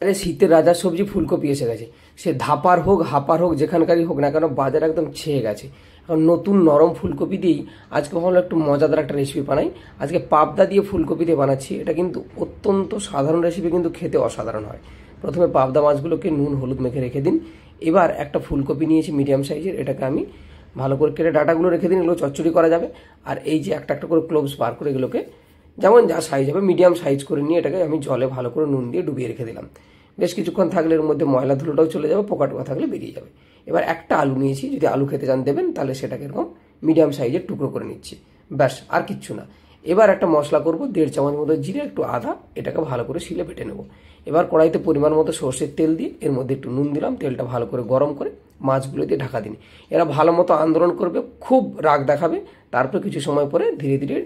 আরে শীতের রাজার সবজি ফুলকপি এসে গেছে। সে ধাপার হোক হাপার হোক যেখানকারই হোক না কেন বাজার একদম ছেয়ে গেছে। এখন নতুন নরম ফুলকপি দিয়েই আজকে ভাবলাম একটু মজাদার একটা রেসিপি বানাই। আজকে পাবদা দিয়ে ফুলকপি দিয়ে বানাচ্ছি। এটা কিন্তু অত্যন্ত সাধারণ রেসিপি, কিন্তু খেতে অসাধারণ হয়। প্রথমে পাবদা মাছগুলোকে নুন হলুদ মেখে রেখে দিন। এবার একটা ফুলকপি নিয়েছি মিডিয়াম সাইজের, এটাকে আমি ভালো করে কেটে ডাটাগুলো রেখে দিন, এগুলো চচ্চড়ি করা যাবে। আর এই যে একটা একটা করে ক্লোভস বার করে এগুলোকে যেমন যা সাইজ হবে মিডিয়াম সাইজ করে নিয়ে এটাকে আমি জলে ভালো করে নুন দিয়ে ডুবিয়ে রেখে দিলাম। বেশ কিছুক্ষণ থাকলে এর মধ্যে ময়লা ধুলোটাও চলে যাবে, পোকা টোকা থাকলে বেরিয়ে যাবে। এবার একটা আলু নিয়েছি, যদি আলু খেতে চান দেবেন, তাহলে সেটাকে এরকম মিডিয়াম সাইজের টুকরো করে নিচ্ছি। ব্যাস, আর কিচ্ছু না। এবার একটা মশলা করব, 1.5 চামচ মতো জিরে, একটু আদা, এটাকে ভালো করে শিলে বেটে নেব। এবার কড়াইতে পরিমাণ মতো সর্ষের তেল দিয়ে এর মধ্যে একটু নুন দিলাম, তেলটা ভালো করে গরম করে মাছগুলো দিয়ে ঢাকা দিন। এরা ভালো মতো আন্দোলন করবে, খুব রাগ দেখাবে। তারপর কিছু সময় পরে ধীরে ধীরে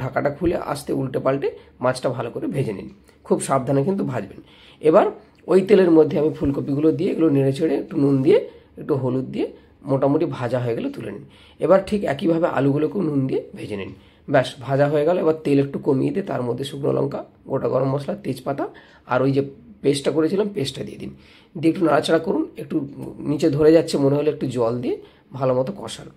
ঢাকাটা খুলে আস্তে উল্টে পাল্টে মাছটা ভালো করে ভেজে নিন। খুব সাবধানে কিন্তু ভাজবেন। এবার ওই তেলের মধ্যে আমি ফুলকপিগুলো দিয়ে এগুলো নেড়ে চেড়ে একটু নুন দিয়ে একটু হলুদ দিয়ে মোটামুটি ভাজা হয়ে গেলে তুলে নিন। এবার ঠিক একইভাবে আলুগুলোকেও নুন দিয়ে ভেজে নিন। ব্যাস, ভাজা হয়ে গেল। এবার তেল একটু কমিয়ে দিয়ে তার মধ্যে শুকনো লঙ্কা, গোটা গরম মশলা, তেজপাতা আর ওই যে পেস্টটা করেছিলাম পেস্টটা দিয়ে দিন। দিয়ে একটু নাড়াচাড়া করুন। একটু নিচে ধরে যাচ্ছে মনে হলে একটু জল দিয়ে ভালো মতো কষান,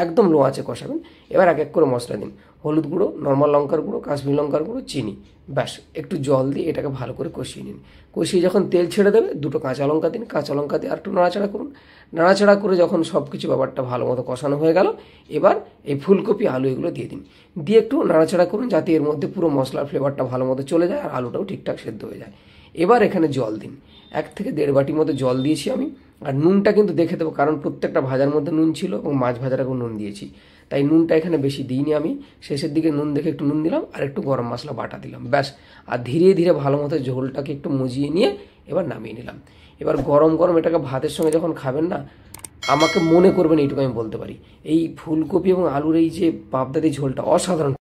একদম লো আঁচে কষাবেন। এবার এক এক করে মশলা দিন, হলুদ গুঁড়ো, নর্মাল লঙ্কার গুঁড়ো, কাশ্মীর লঙ্কার গুঁড়ো, চিনি। ব্যাস, একটু জল দিয়ে এটাকে ভালো করে কষিয়ে নিন। কষিয়ে যখন তেল ছেড়ে দেবে দুটো কাঁচা লঙ্কা দিন, কাঁচা লঙ্কা দিয়ে আর একটু নাড়াচাড়া করুন। নাড়াচাড়া করে যখন সব কিছু ব্যাপারটা ভালো মতো কষানো হয়ে গেল, এবার এই ফুলকপি আলু এগুলো দিয়ে দিন। দিয়ে একটু নাড়াচাড়া করুন যাতে এর মধ্যে পুরো মশলার ফ্লেভারটা ভালো মতো চলে যায় আর আলুটাও ঠিকঠাক সেদ্ধ হয়ে যায়। এবার এখানে জল দিন, 1 থেকে 1.5 বাটি মতো জল দিয়েছি আমি। আর নুনটা কিন্তু দেখে দেবো, কারণ প্রত্যেকটা ভাজার মধ্যে নুন ছিল এবং মাছ ভাজাটাকেও নুন দিয়েছি, তাই নুনটা এখানে বেশি দিইনি আমি। শেষের দিকে নুন দেখে একটু নুন দিলাম আর একটু গরম মশলা বাটা দিলাম। ব্যাস, আর ধীরে ধীরে ভালো মতো ঝোলটাকে একটু মজিয়ে নিয়ে এবার নামিয়ে নিলাম। এবার গরম গরম এটাকে ভাতের সঙ্গে যখন খাবেন না, আমাকে মনে করবেন, এইটুকু আমি বলতে পারি, এই ফুলকপি এবং আলুর এই যে পাবদা দিয়ে ঝোলটা অসাধারণ।